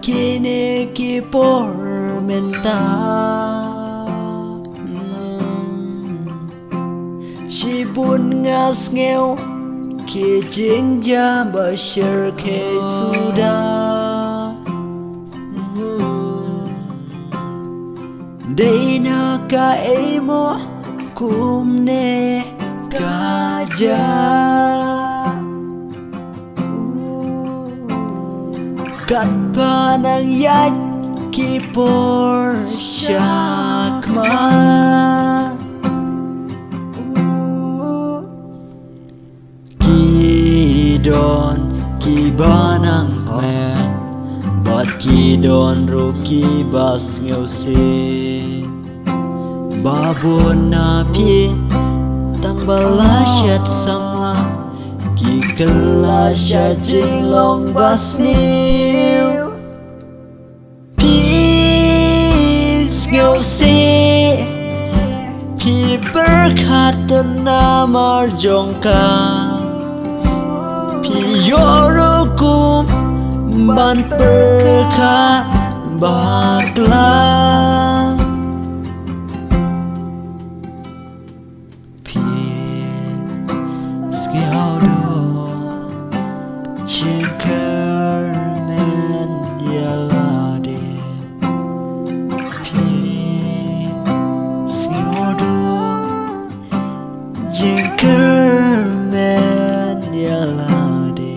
kini ki pormenta Shibun ngas ngeo ki jingja bashir ke sudah Dena ka emo kumne kaja Kat panang yat ki por syakma Ki don ki banang men Bat ki don ro ki bas ngeu se Babon na pi tang balashat sama Ki kelasya jing long bas niu Peace ngeu se Pi berkata namar jongka Pi yorokum ban berkat baklang Jengkermen yalade Skihodo Jengkermen yalade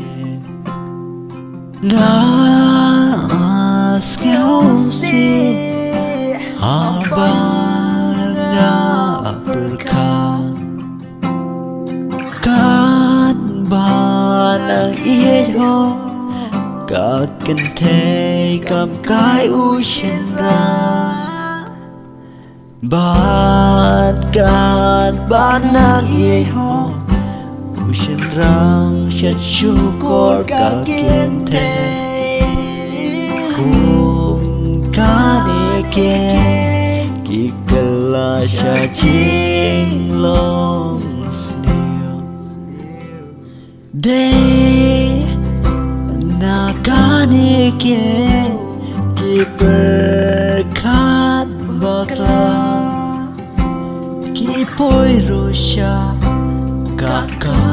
Na skihomsi Abana berkah Kat banang iho Kat kentay kam kai ushenra Bat kat banang iho Ushenrang syat syukur kat kentay Kum kaneke Kikala syat jinglong Day nakanike ki berkat bakla ki poirosha kakak